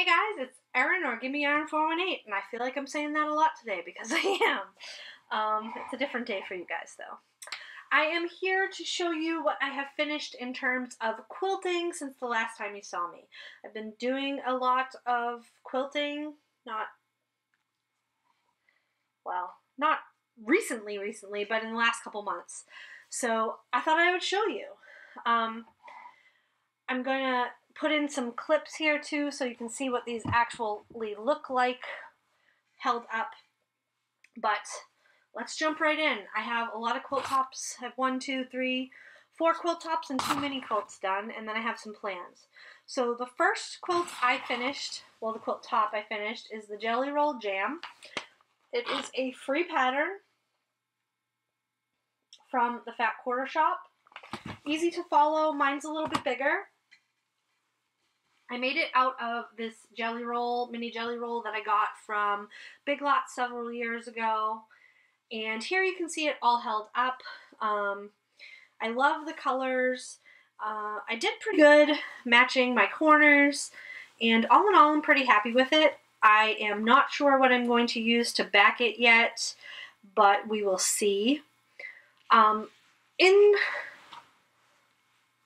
Hey guys, it's Erin or Gimme Erin 418, and I feel like I'm saying that a lot today because I am. It's a different day for you guys though. I am here to show you what I have finished in terms of quilting since the last time you saw me. I've been doing a lot of quilting, not recently, but in the last couple months. So I thought I would show you. I'm going to put in some clips here too so you can see what these actually look like held up. But let's jump right in. I have a lot of quilt tops. I have 1, 2, 3, 4 quilt tops and 2 mini quilts done, and then I have some plans. So the first quilt I finished, well, the quilt top I finished, is the Jelly Roll Jam. It is a free pattern from the Fat Quarter Shop. Easy to follow. Mine's a little bit bigger. I made it out of this jelly roll, mini jelly roll that I got from Big Lots several years ago. And here you can see it all held up. I love the colors. I did pretty good matching my corners. And all in all, I'm pretty happy with it. I am not sure what I'm going to use to back it yet, but we will see. In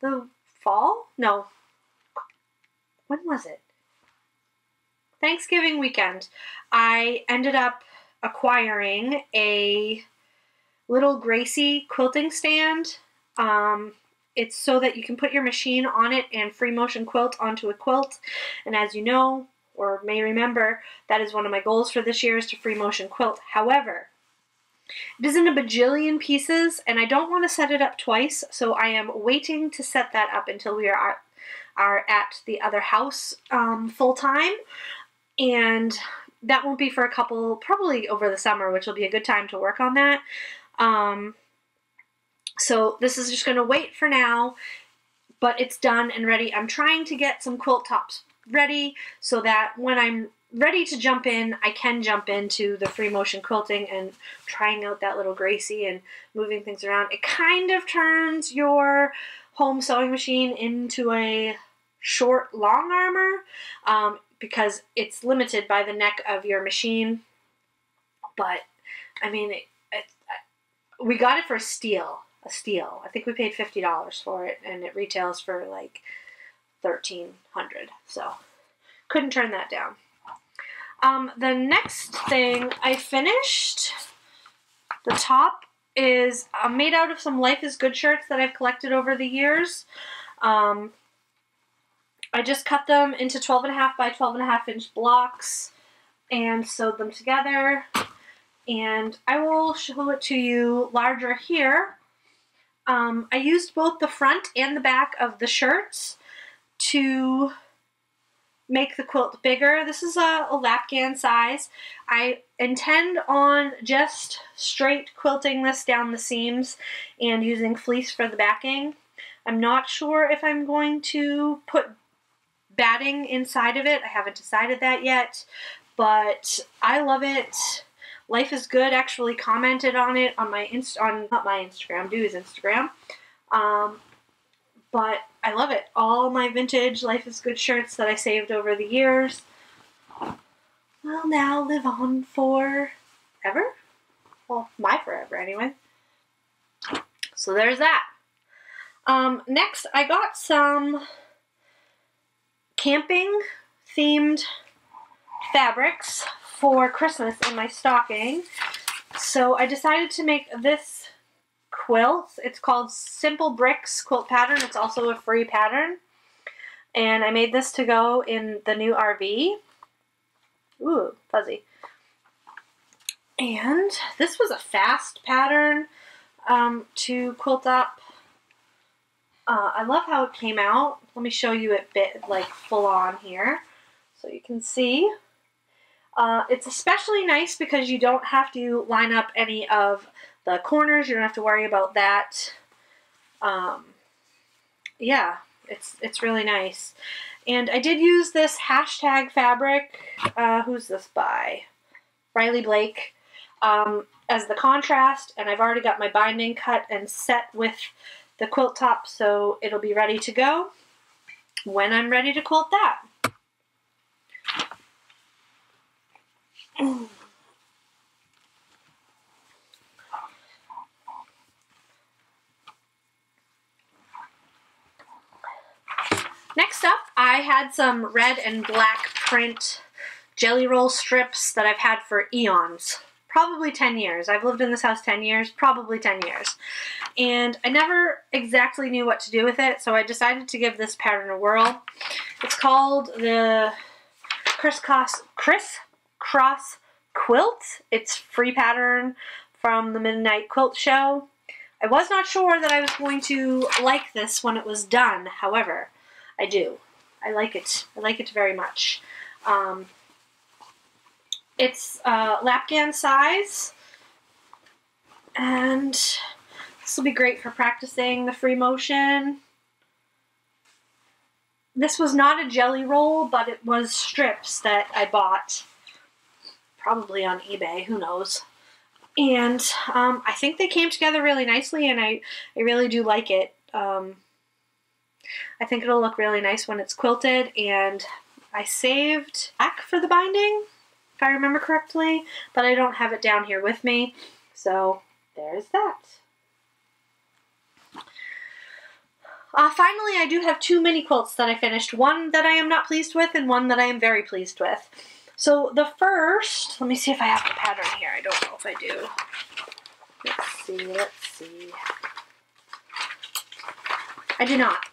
the fall? No. When was it? Thanksgiving weekend. I ended up acquiring a little Gracie quilting stand. It's so that you can put your machine on it and free motion quilt onto a quilt. And as you know, or may remember, that is one of my goals for this year, is to free motion quilt. However, it is in a bajillion pieces and I don't want to set it up twice, so I am waiting to set that up until we are at the other house full time, and that won't be for a couple, probably over the summer, which will be a good time to work on that. So this is just going to wait for now, but it's done and ready. I'm trying to get some quilt tops ready so that when I'm ready to jump in, I can jump into the free motion quilting and trying out that little Gracie and moving things around. It kind of turns your home sewing machine into a short long armor because it's limited by the neck of your machine. But I mean, we got it for a steal. I think we paid $50 for it, and it retails for like $1,300. So couldn't turn that down. The next thing I finished, the top, is made out of some Life is Good shirts that I've collected over the years. I just cut them into 12.5 by 12.5 inch blocks and sewed them together. And I will show it to you larger here. I used both the front and the back of the shirts to make the quilt bigger. This is a lapgan size. I intend on just straight quilting this down the seams and using fleece for the backing. I'm not sure if I'm going to put batting inside of it. I haven't decided that yet, but I love it. Life is Good actually commented on it on my not my Instagram, Dewey's Instagram. But I love it. All my vintage Life is Good shirts that I saved over the years will now live on forever. Well, my forever anyway. So there's that. Next, I got some camping themed fabrics for Christmas in my stocking. So I decided to make this quilt. It's called Simple Bricks Quilt Pattern. It's also a free pattern. And I made this to go in the new RV. Ooh, fuzzy. And this was a fast pattern to quilt up. I love how it came out. Let me show you it like full on here so you can see. It's especially nice because you don't have to line up any of the corners. You don't have to worry about that. Yeah, it's really nice. And I did use this hashtag fabric, who's this by? Riley Blake, as the contrast, and I've already got my binding cut and set with the quilt top, so it'll be ready to go when I'm ready to quilt that. Next up, I had some red and black print jelly roll strips that I've had for eons. Probably 10 years. I've lived in this house 10 years, probably 10 years. And I never exactly knew what to do with it, so I decided to give this pattern a whirl. It's called the Criss Cross Quilt. It's free pattern from the Midnight Quilt Show. I was not sure that I was going to like this when it was done. However, I do. I like it. I like it very much. It's lapgan size, and this will be great for practicing the free motion. This was not a jelly roll, but it was strips that I bought, probably on eBay, who knows. And I think they came together really nicely, and I really do like it. I think it'll look really nice when it's quilted, and I saved back for the binding, if I remember correctly, but I don't have it down here with me, so there's that. Finally, I do have two mini quilts that I finished, one that I am not pleased with and one that I am very pleased with. So the first, let me see if I have the pattern here. I don't know if I do. Let's see. I do not.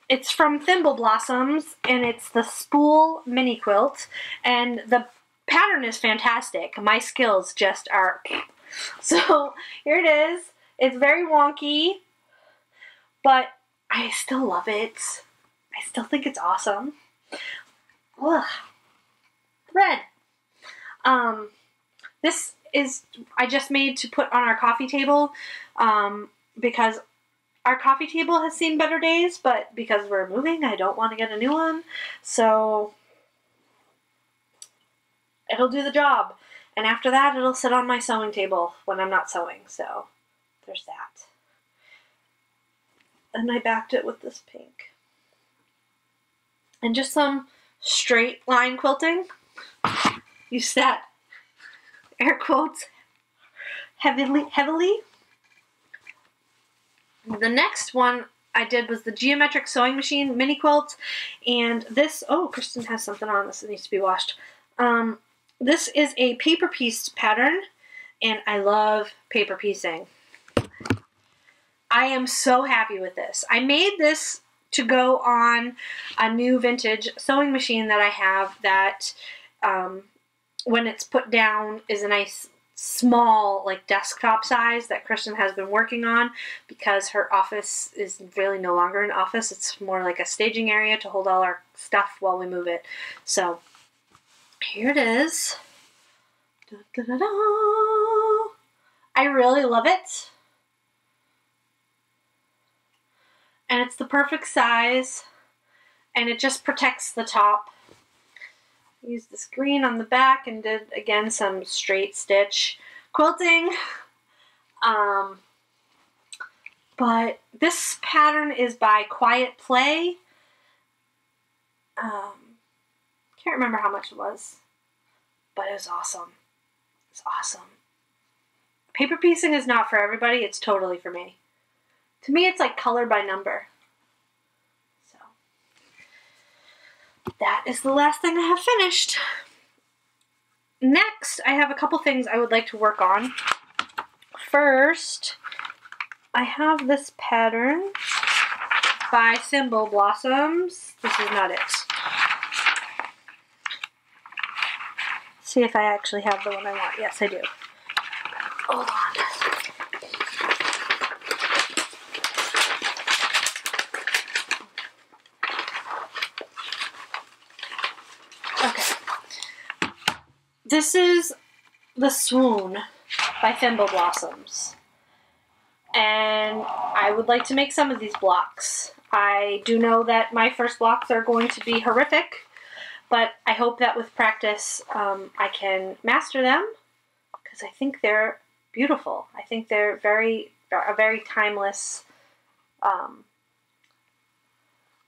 It's from Thimble Blossoms, and it's the Spool mini quilt, and the pattern is fantastic. My skills just are... So here it is. It's very wonky, but I still love it. I still think it's awesome. Ugh. Red. This is, I just made to put on our coffee table, because our coffee table has seen better days, but because we're moving, I don't want to get a new one. So it'll do the job. And after that, it'll sit on my sewing table when I'm not sewing. So there's that. And I backed it with this pink. And just some straight line quilting. Use that air quotes heavily. The next one I did was the Geometric Sewing Machine mini quilt, and this, oh, Kristen has something on this that needs to be washed. This is a paper piece pattern, and I love paper piecing. I am so happy with this. I made this to go on a new vintage sewing machine that I have that, when it's put down, is a nice small, like, desktop size that Kristen has been working on, because her office is really no longer an office. It's more like a staging area to hold all our stuff while we move it. So here it is. Da, da, da, da. I really love it. And it's the perfect size, and it just protects the top. I used this green on the back and did, again, some straight stitch quilting. But this pattern is by Quiet Play. Can't remember how much it was, but it was awesome. It's awesome. Paper piecing is not for everybody. It's totally for me. To me, it's like color by number. So that is the last thing I have finished. Next, I have a couple things I would like to work on. First, I have this pattern by Thimble Blossoms. This is not it. See if I actually have the one I want. Yes, I do. Hold on. This is the Swoon by Thimble Blossoms, and I would like to make some of these blocks. I do know that my first blocks are going to be horrific, but I hope that with practice I can master them, because I think they're beautiful. I think they're a very timeless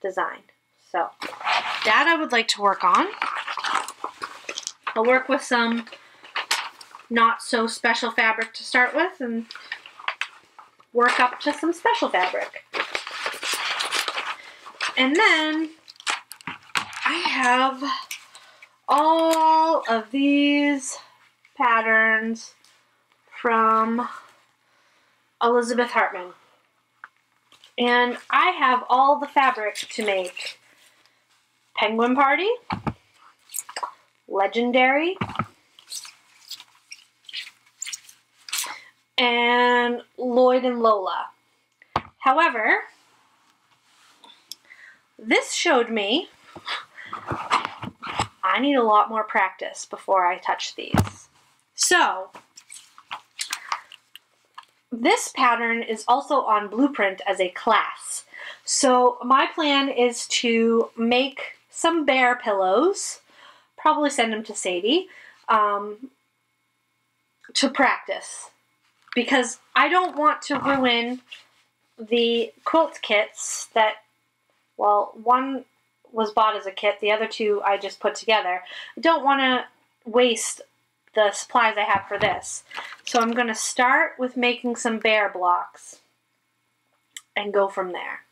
design. So that I would like to work on. I'll work with some not so special fabric to start with and work up to some special fabric. And then I have all of these patterns from Elizabeth Hartman. And I have all the fabric to make Penguin Party, Legendary, and Lloyd and Lola. However, this showed me I need a lot more practice before I touch these. So, this pattern is also on Blueprint as a class. So my plan is to make some bear pillows, probably send them to Sadie, to practice. Because I don't want to ruin the quilt kits that, well, one was bought as a kit, the other two I just put together. I don't want to waste the supplies I have for this. So I'm going to start with making some bear blocks and go from there.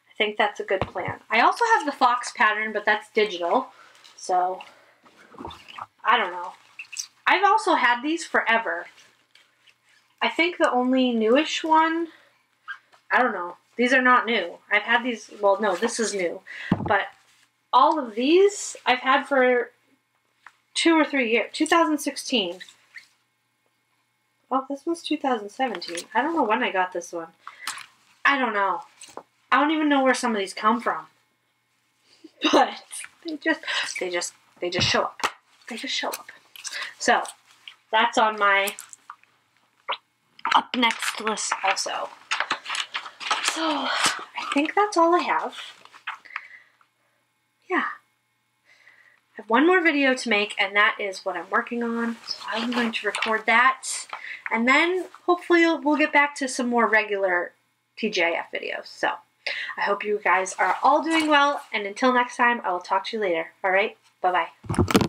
I think that's a good plan. I also have the fox pattern, but that's digital, so I don't know. I've also had these forever. I think the only newish one, I don't know. These are not new. I've had these, well, no, this is new. But all of these I've had for 2 or 3 years. 2016. Oh, this one's 2017. I don't know when I got this one. I don't know. I don't even know where some of these come from. But they just show up. They just show up. So that's on my up next list also. So I think that's all I have. Yeah. I have one more video to make, and that is what I'm working on. So I'm going to record that, and then hopefully we'll get back to some more regular TGIF videos. So I hope you guys are all doing well, and until next time, I will talk to you later. All right? Bye-bye.